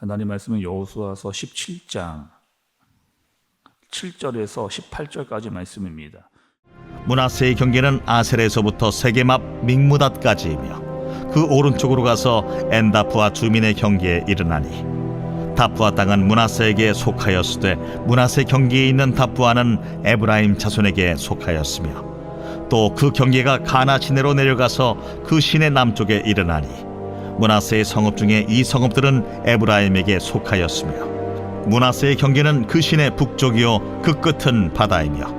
하나님 말씀은 여호수아서 17장 7절에서 18절까지 말씀입니다. 므낫세의 경계는 아셀에서부터 세겜 믹무닷까지이며 그 오른쪽으로 가서 엔다프와 주민의 경계에 이르나니 다프아 땅은 므낫세에게 속하였으되 므낫세 경계에 있는 다프아는 에브라임 자손에게 속하였으며 또 그 경계가 가나 시내로 내려가서 그 시내 남쪽에 이르나니 므낫세의 성읍 중에 이 성읍들은 에브라임에게 속하였으며 므낫세의 경계는 그 시내 북쪽이요 그 끝은 바다이며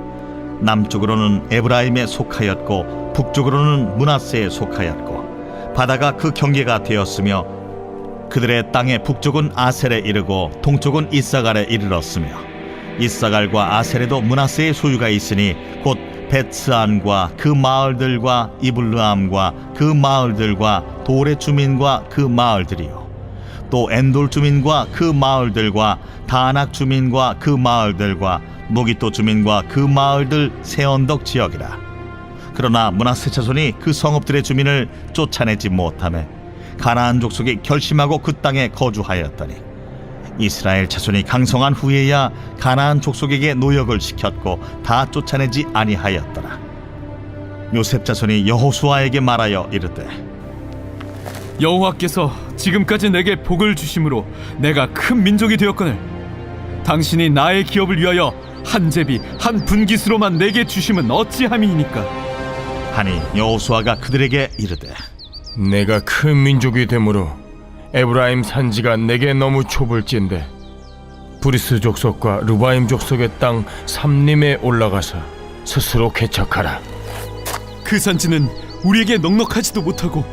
남쪽으로는 에브라임에 속하였고 북쪽으로는 므낫세에 속하였고 바다가 그 경계가 되었으며 그들의 땅의 북쪽은 아셀에 이르고 동쪽은 이사갈에 이르렀으며 이사갈과 아셀에도 므낫세의 소유가 있으니 곧 벳스안과 그 마을들과 이블르암과 그 마을들과 돌의 주민과 그 마을들이요 또 엔돌 주민과 그 마을들과 다낙 주민과 그 마을들과 무기또 주민과 그 마을들 세 언덕 지역이라. 그러나 므낫세 자손이 그 성읍들의 주민을 쫓아내지 못하며 가나안 족속이 결심하고 그 땅에 거주하였더니 이스라엘 자손이 강성한 후에야 가나안 족속에게 노역을 시켰고 다 쫓아내지 아니하였더라. 요셉 자손이 여호수아에게 말하여 이르되 여호와께서 지금까지 내게 복을 주심으로 내가 큰 민족이 되었거늘 당신이 나의 기업을 위하여 한 제비 한 분깃으로만 내게 주심은 어찌함이니까. 하니 여호수아가 그들에게 이르되 내가 큰 민족이 되므로 에브라임 산지가 내게 너무 좁을진데 브리스 족속과 르바임 족속의 땅 삼림에 올라가서 스스로 개척하라. 그 산지는 우리에게 넉넉하지도 못하고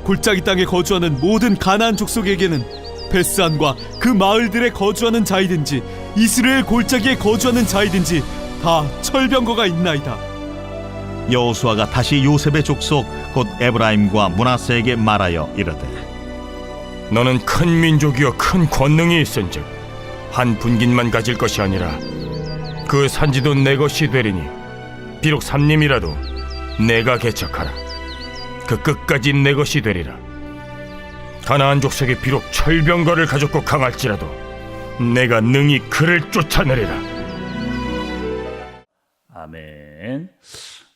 골짜기 땅에 거주하는 모든 가나안 족속에게는 베스안과 그 마을들에 거주하는 자이든지 이스라엘 골짜기에 거주하는 자이든지 다 철병거가 있나이다. 여호수아가 다시 요셉의 족속 곧 에브라임과 므낫세에게 말하여 이르되 너는 큰 민족이여 큰 권능이 있은즉 한 분깃만 가질 것이 아니라 그 산지도 내 것이 되리니 비록 삼림이라도 내가 개척하라. 그 끝까지 내 것이 되리라. 가나안 족속이 비록 철병거를 가졌고 강할지라도 내가 능히 그를 쫓아내리라. 아멘.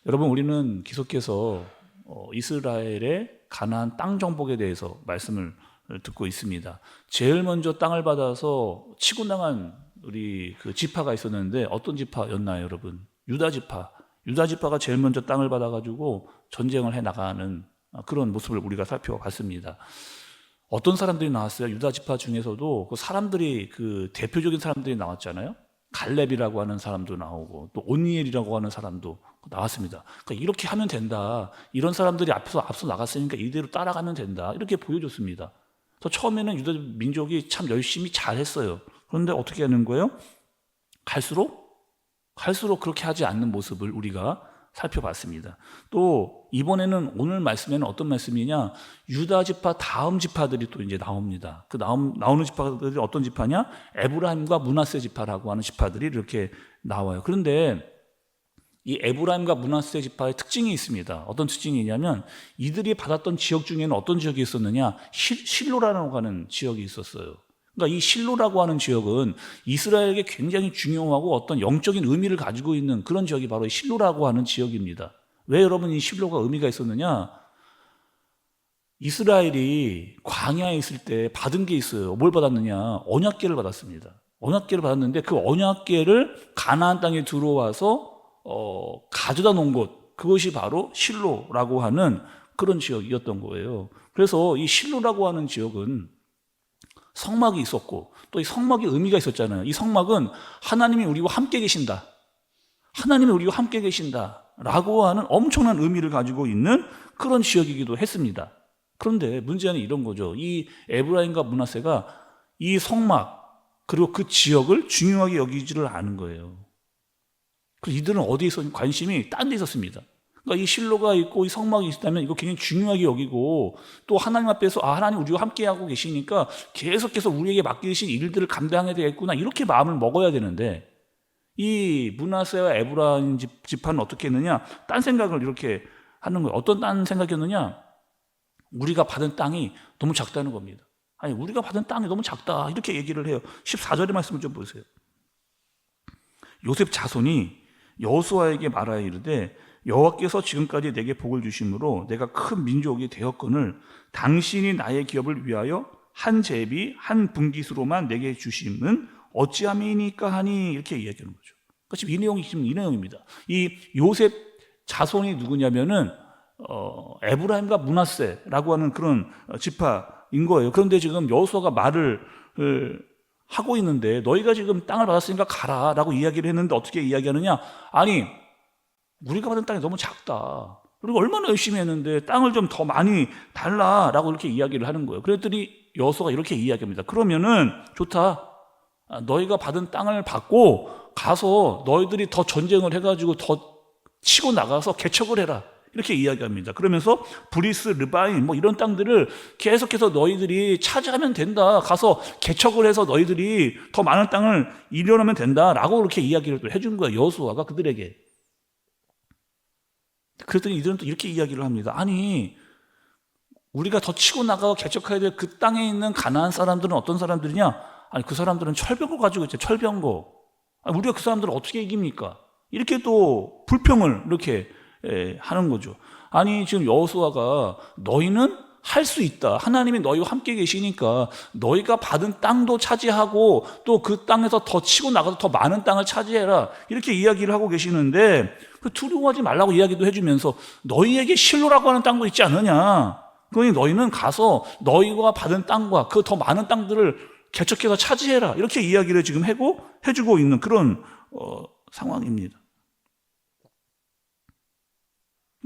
여러분, 우리는 계속해서 이스라엘의 가나안 땅 정복에 대해서 말씀을 듣고 있습니다. 제일 먼저 땅을 받아서 치고 나간 우리 그 지파가 있었는데 어떤 지파였나요, 여러분? 유다 지파. 유다 지파가 제일 먼저 땅을 받아가지고 전쟁을 해 나가는 그런 모습을 우리가 살펴봤습니다. 어떤 사람들이 나왔어요? 유다 지파 중에서도 그 사람들이 그 대표적인 사람들이 나왔잖아요. 갈렙이라고 하는 사람도 나오고 또 오니엘이라고 하는 사람도 나왔습니다. 그러니까 이렇게 하면 된다. 이런 사람들이 앞서 나갔으니까 이대로 따라가면 된다. 이렇게 보여줬습니다. 그래서 처음에는 유다 민족이 참 열심히 잘했어요. 그런데 어떻게 하는 거예요? 갈수록 그렇게 하지 않는 모습을 우리가 살펴봤습니다. 또 이번에는 오늘 말씀에는 어떤 말씀이냐? 유다 지파 다음 지파들이 또 이제 나옵니다. 그 나오는 지파들이 어떤 지파냐? 에브라임과 므낫세 지파라고 하는 지파들이 이렇게 나와요. 그런데 이 에브라임과 므낫세 지파의 특징이 있습니다. 어떤 특징이냐면 이들이 받았던 지역 중에는 어떤 지역이 있었느냐? 실로라고 하는 지역이 있었어요. 그러니까 이 실로라고 하는 지역은 이스라엘에게 굉장히 중요하고 어떤 영적인 의미를 가지고 있는 그런 지역이 바로 이 실로라고 하는 지역입니다. 왜 여러분 이 실로가 의미가 있었느냐? 이스라엘이 광야에 있을 때 받은 게 있어요. 뭘 받았느냐? 언약궤를 받았습니다. 언약궤를 받았는데 그 언약궤를 가나안 땅에 들어와서 가져다 놓은 곳, 그것이 바로 실로라고 하는 그런 지역이었던 거예요. 그래서 이 실로라고 하는 지역은 성막이 있었고 또 이 성막의 의미가 있었잖아요. 이 성막은 하나님이 우리와 함께 계신다. 하나님이 우리와 함께 계신다 라고 하는 엄청난 의미를 가지고 있는 그런 지역이기도 했습니다. 그런데 문제는 이런 거죠. 이 에브라임과 므낫세가 이 성막 그리고 그 지역을 중요하게 여기지를 않은 거예요. 그래서 이들은 어디에 있었 관심이 딴 데 있었습니다. 그러니까 이 실로가 있고 이 성막이 있다면 이거 굉장히 중요하게 여기고 또 하나님 앞에서 하나님 우리와 함께하고 계시니까 계속해서 우리에게 맡기신 일들을 감당해야 되겠구나 이렇게 마음을 먹어야 되는데 이 므낫세와 에브라임 지파는 어떻게 했느냐? 딴 생각을 이렇게 하는 거예요. 어떤 딴 생각이었느냐? 우리가 받은 땅이 너무 작다는 겁니다. 아니 우리가 받은 땅이 너무 작다 이렇게 얘기를 해요. 14절의 말씀을 좀 보세요. 요셉 자손이 여호수아에게 말하여 이르되 여호와께서 지금까지 내게 복을 주심으로 내가 큰 민족이 되었거늘 당신이 나의 기업을 위하여 한 제비 한 분깃으로만 내게 주심은 어찌함이니까 하니 이렇게 이야기하는 거죠. 그러니까 지금 이 내용입니다. 이 요셉 자손이 누구냐면은 에브라임과 므낫세라고 하는 그런 지파인 거예요. 그런데 지금 여호수아가 말을 하고 있는데 너희가 지금 땅을 받았으니까 가라라고 이야기를 했는데 어떻게 이야기하느냐? 아니 우리가 받은 땅이 너무 작다. 우리가 얼마나 열심히 했는데 땅을 좀 더 많이 달라라고 이렇게 이야기를 하는 거예요. 그랬더니 여호수아가 이렇게 이야기합니다. 그러면은 좋다. 너희가 받은 땅을 받고 가서 너희들이 더 전쟁을 해가지고 더 치고 나가서 개척을 해라. 이렇게 이야기합니다. 그러면서 브리스, 르바임 뭐 이런 땅들을 계속해서 너희들이 차지하면 된다. 가서 개척을 해서 너희들이 더 많은 땅을 이뤄내면 된다라고 이렇게 이야기를 또 해준 거예요. 여호수아가 그들에게. 그랬더니 이들은 또 이렇게 이야기를 합니다. 아니 우리가 더 치고 나가고 개척해야 될 그 땅에 있는 가나안 사람들은 어떤 사람들이냐? 아니 그 사람들은 철병거 가지고 있죠. 철병거. 아니, 우리가 그 사람들을 어떻게 이깁니까? 이렇게 또 불평을 이렇게 하는 거죠. 아니 지금 여호수아가 너희는 할 수 있다. 하나님이 너희와 함께 계시니까 너희가 받은 땅도 차지하고 또 그 땅에서 더 치고 나가서 더 많은 땅을 차지해라. 이렇게 이야기를 하고 계시는데 두려워하지 말라고 이야기도 해주면서 너희에게 실로라고 하는 땅도 있지 않느냐. 그러니 너희는 가서 너희가 받은 땅과 그 더 많은 땅들을 개척해서 차지해라. 이렇게 이야기를 지금 해주고 있는 그런 상황입니다.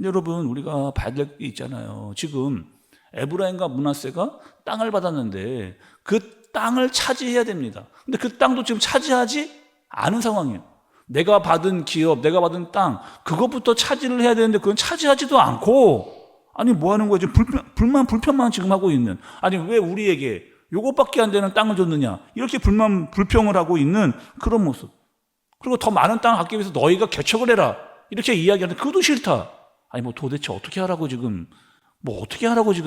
여러분 우리가 봐야 될 게 있잖아요. 지금 에브라임과 므낫세가 땅을 받았는데 그 땅을 차지해야 됩니다. 근데 그 땅도 지금 차지하지 않은 상황이에요. 내가 받은 기업, 내가 받은 땅 그것부터 차지를 해야 되는데 그건 차지하지도 않고 아니 뭐 하는 거예요? 지금 불평만 지금 하고 있는 아니 왜 우리에게 요것밖에 안 되는 땅을 줬느냐 이렇게 불평을 하고 있는 그런 모습. 그리고 더 많은 땅을 갖기 위해서 너희가 개척을 해라 이렇게 이야기하는데 그것도 싫다. 아니 뭐 도대체 어떻게 하라고 지금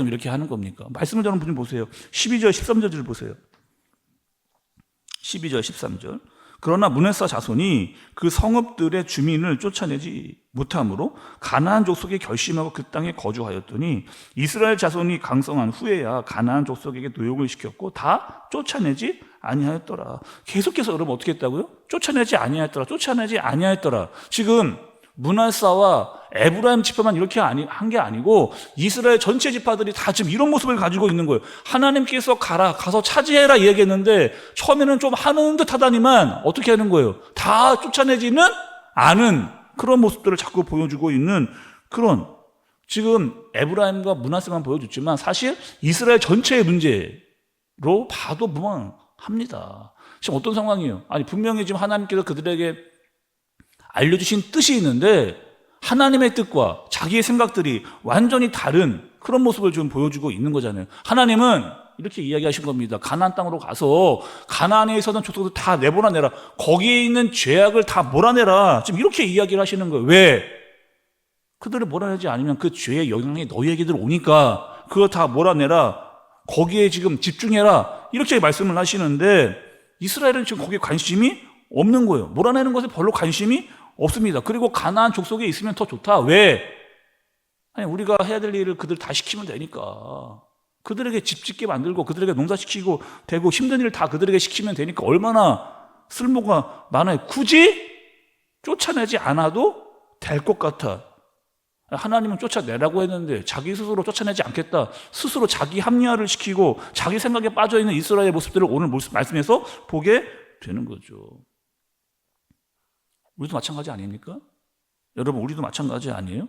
이렇게 하는 겁니까? 말씀을 저는 좀 보세요. 12절 13절을 보세요. 12절 13절. 그러나 므낫세 자손이 그 성읍들의 주민을 쫓아내지 못함으로 가나안 족속에 결심하고 그 땅에 거주하였더니 이스라엘 자손이 강성한 후에야 가나안 족속에게 노역을 시켰고 다 쫓아내지 아니하였더라. 계속해서 여러분 어떻게 했다고요? 쫓아내지 아니하였더라. 지금 므낫세와 에브라임 지파만 이렇게 한 게 아니고 이스라엘 전체 지파들이 다 지금 이런 모습을 가지고 있는 거예요. 하나님께서 가서 차지해라 얘기했는데 처음에는 좀 하는 듯 하다니만 어떻게 하는 거예요? 다 쫓아내지는 않은 그런 모습들을 자꾸 보여주고 있는 그런 지금 에브라임과 므낫세만 보여줬지만 사실 이스라엘 전체의 문제로 봐도 무방합니다. 지금 어떤 상황이에요? 아니 분명히 지금 하나님께서 그들에게 알려주신 뜻이 있는데 하나님의 뜻과 자기의 생각들이 완전히 다른 그런 모습을 좀 보여주고 있는 거잖아요. 하나님은 이렇게 이야기하신 겁니다. 가나안 땅으로 가서 가나안에 있었던 족속들 다 내보내라. 거기에 있는 죄악을 다 몰아내라. 지금 이렇게 이야기를 하시는 거예요. 왜? 그들을 몰아내지 않으면 그 죄의 영향이 너희에게들 오니까 그거 다 몰아내라. 거기에 지금 집중해라. 이렇게 말씀을 하시는데 이스라엘은 지금 거기에 관심이 없는 거예요. 몰아내는 것에 별로 관심이 없습니다. 그리고 가나안 족속에 있으면 더 좋다. 왜? 아니 우리가 해야 될 일을 그들 다 시키면 되니까. 그들에게 집 짓게 만들고 그들에게 농사시키고 되고 힘든 일을 다 그들에게 시키면 되니까 얼마나 쓸모가 많아요. 굳이 쫓아내지 않아도 될 것 같아. 하나님은 쫓아내라고 했는데 자기 스스로 쫓아내지 않겠다. 스스로 자기 합리화를 시키고 자기 생각에 빠져있는 이스라엘의 모습들을 오늘 말씀에서 보게 되는 거죠. 우리도 마찬가지 아닙니까? 여러분 우리도 마찬가지 아니에요?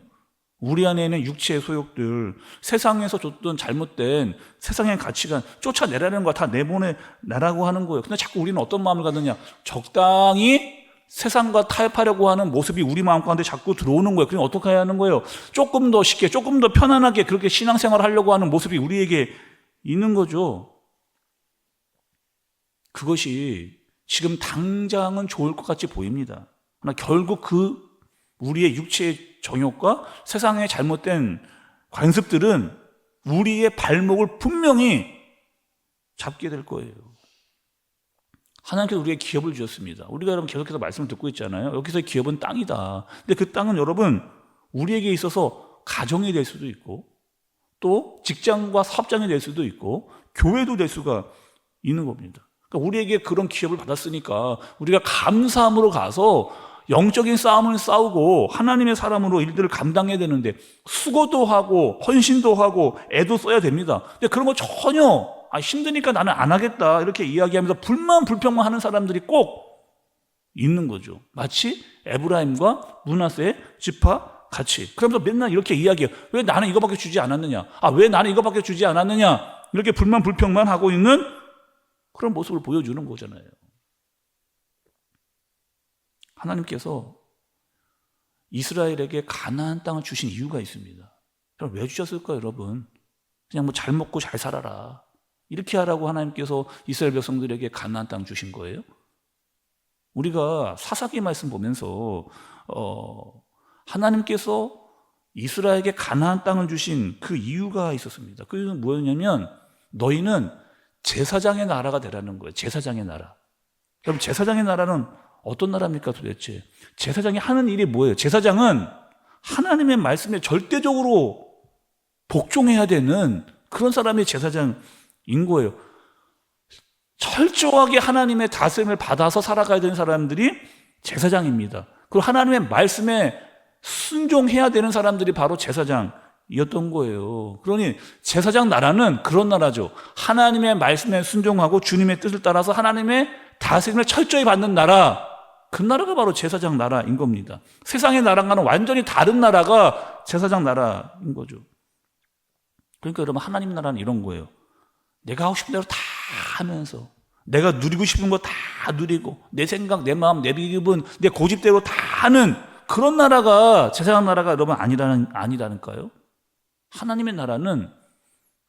우리 안에 있는 육체의 소욕들, 세상에서 줬던 잘못된 세상의 가치관 쫓아내라는 거 다 내보내라고 하는 거예요. 근데 자꾸 우리는 어떤 마음을 갖느냐? 적당히 세상과 타협하려고 하는 모습이 우리 마음 가운데 자꾸 들어오는 거예요. 그럼 어떻게 해야 하는 거예요? 조금 더 쉽게, 조금 더 편안하게 그렇게 신앙생활을 하려고 하는 모습이 우리에게 있는 거죠. 그것이 지금 당장은 좋을 것 같이 보입니다. 그러나 결국 그 우리의 육체의 정욕과 세상의 잘못된 관습들은 우리의 발목을 분명히 잡게 될 거예요. 하나님께서 우리에게 기업을 주셨습니다. 우리가 여러분 계속해서 말씀을 듣고 있잖아요. 여기서의 기업은 땅이다. 근데 그 땅은 여러분 우리에게 있어서 가정이 될 수도 있고 또 직장과 사업장이 될 수도 있고 교회도 될 수가 있는 겁니다. 그러니까 우리에게 그런 기업을 받았으니까 우리가 감사함으로 가서 영적인 싸움을 싸우고 하나님의 사람으로 일들을 감당해야 되는데 수고도 하고 헌신도 하고 애도 써야 됩니다. 근데 그런 거 전혀 힘드니까 나는 안 하겠다 이렇게 이야기하면서 불만 불평만 하는 사람들이 꼭 있는 거죠. 마치 에브라임과 므낫세의 지파 같이. 그러면서 맨날 이렇게 이야기해요. 왜 나는 이거밖에 주지 않았느냐? 왜 나는 이거밖에 주지 않았느냐? 이렇게 불만 불평만 하고 있는 그런 모습을 보여주는 거잖아요. 하나님께서 이스라엘에게 가나안 땅을 주신 이유가 있습니다. 그럼 왜 주셨을까요, 여러분? 그냥 뭐 잘 먹고 잘 살아라 이렇게 하라고 하나님께서 이스라엘 백성들에게 가나안 땅 주신 거예요? 우리가 사사기 말씀 보면서 하나님께서 이스라엘에게 가나안 땅을 주신 그 이유가 있었습니다. 그 이유는 뭐였냐면 너희는 제사장의 나라가 되라는 거예요. 제사장의 나라. 그럼 제사장의 나라는 어떤 나라입니까 도대체? 제사장이 하는 일이 뭐예요? 제사장은 하나님의 말씀에 절대적으로 복종해야 되는 그런 사람이 제사장인 거예요. 철저하게 하나님의 다스림을 받아서 살아가야 되는 사람들이 제사장입니다. 그리고 하나님의 말씀에 순종해야 되는 사람들이 바로 제사장이었던 거예요. 그러니 제사장 나라는 그런 나라죠. 하나님의 말씀에 순종하고 주님의 뜻을 따라서 하나님의 다스림을 철저히 받는 나라, 그 나라가 바로 제사장 나라인 겁니다. 세상의 나라와는 완전히 다른 나라가 제사장 나라인 거죠. 그러니까 여러분 하나님 나라는 이런 거예요. 내가 하고 싶은 대로 다 하면서 내가 누리고 싶은 거 다 누리고 내 생각, 내 마음, 내 기분, 내 고집대로 다 하는 그런 나라가 제사장 나라가 여러분 아니라니까요. 하나님의 나라는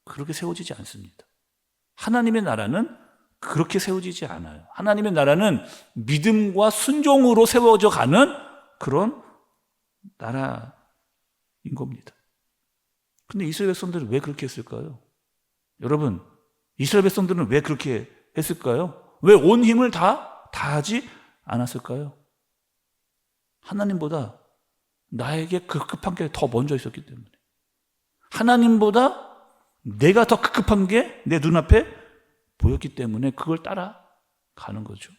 그렇게 세워지지 않습니다. 하나님의 나라는 그렇게 세워지지 않아요. 하나님의 나라는 믿음과 순종으로 세워져 가는 그런 나라인 겁니다. 근데 이스라엘 백성들은 왜 그렇게 했을까요? 여러분, 이스라엘 백성들은 왜 그렇게 했을까요? 왜 온 힘을 다 다하지 않았을까요? 하나님보다 나에게 급급한 게 더 먼저 있었기 때문에. 하나님보다 내가 더 급급한 게 내 눈앞에 보였기 때문에 그걸 따라가는 거죠.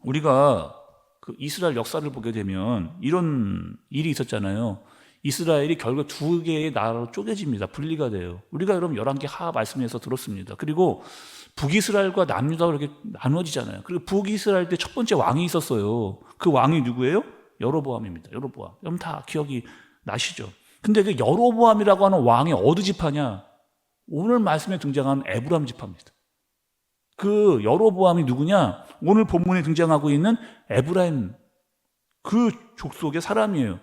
우리가 그 이스라엘 역사를 보게 되면 이런 일이 있었잖아요. 이스라엘이 결국 두 개의 나라로 쪼개집니다. 분리가 돼요. 우리가 여러분 11개 하 말씀에서 들었습니다. 그리고 북이스라엘과 남유다가 이렇게 나누어지잖아요. 그리고 북이스라엘 때 첫 번째 왕이 있었어요. 그 왕이 누구예요? 여로보암입니다. 여로보암. 여러분 다 기억이 나시죠? 근데 그 여로보암이라고 하는 왕이 어느 지파냐? 오늘 말씀에 등장하는 에브라임 지파입니다. 그 여로보암이 누구냐? 오늘 본문에 등장하고 있는 에브라임 그 족속의 사람이에요.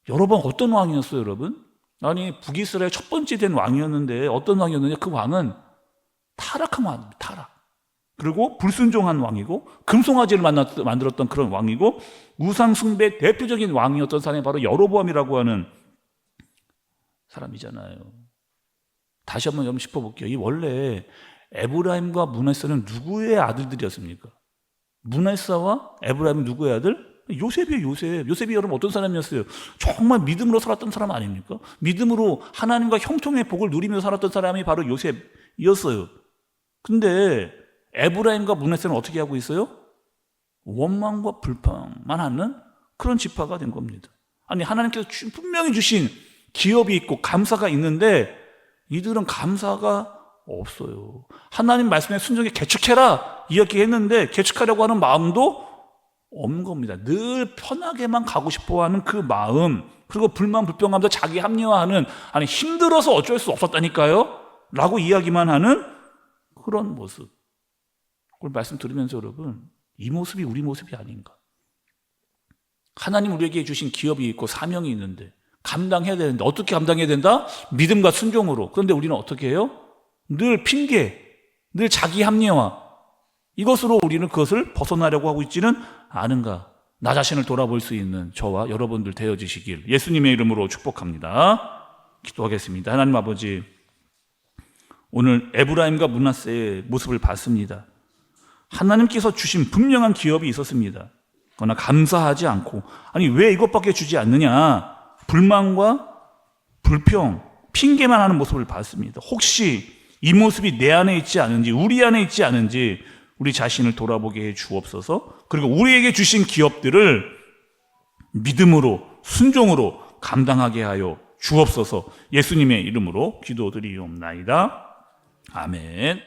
여로보암 어떤 왕이었어요, 여러분? 아니 북이스라엘 첫 번째 된 왕이었는데 어떤 왕이었느냐? 그 왕은 타락한 왕입니다. 타락. 그리고 불순종한 왕이고 금송아지를 만들었던 그런 왕이고 우상 숭배 대표적인 왕이었던 사람이 바로 여로보암이라고 하는 사람이잖아요. 다시 한번 여러분 짚어볼게요. 이 원래 에브라임과 므낫세는 누구의 아들들이었습니까? 므낫세와 에브라임은 누구의 아들? 요셉이에요. 요셉이 여러분 어떤 사람이었어요? 정말 믿음으로 살았던 사람 아닙니까? 믿음으로 하나님과 형통의 복을 누리며 살았던 사람이 바로 요셉이었어요. 근데 에브라임과 므낫세는 어떻게 하고 있어요? 원망과 불평만 하는 그런 지파가 된 겁니다. 아니 하나님께서 분명히 주신 기업이 있고 감사가 있는데 이들은 감사가 없어요. 하나님 말씀에 순종해 개축해라 이렇게 했는데 개축하려고 하는 마음도 없는 겁니다. 늘 편하게만 가고 싶어하는 그 마음, 그리고 불만 불평하면서 자기 합리화하는, 아니 힘들어서 어쩔 수 없었다니까요 라고 이야기만 하는 그런 모습. 그걸 말씀 들으면서 여러분 이 모습이 우리 모습이 아닌가. 하나님 우리에게 주신 기업이 있고 사명이 있는데 감당해야 되는데 어떻게 감당해야 된다? 믿음과 순종으로. 그런데 우리는 어떻게 해요? 늘 핑계, 늘 자기 합리화, 이것으로 우리는 그것을 벗어나려고 하고 있지는 않은가. 나 자신을 돌아볼 수 있는 저와 여러분들 되어지시길 예수님의 이름으로 축복합니다. 기도하겠습니다. 하나님 아버지, 오늘 에브라임과 므낫세의 모습을 봤습니다. 하나님께서 주신 분명한 기업이 있었습니다. 그러나 감사하지 않고, 아니 왜 이것밖에 주지 않느냐, 불만과 불평, 핑계만 하는 모습을 봤습니다. 혹시 이 모습이 내 안에 있지 않은지, 우리 안에 있지 않은지 우리 자신을 돌아보게 해 주옵소서. 그리고 우리에게 주신 기업들을 믿음으로, 순종으로 감당하게 하여 주옵소서. 예수님의 이름으로 기도드리옵나이다. 아멘.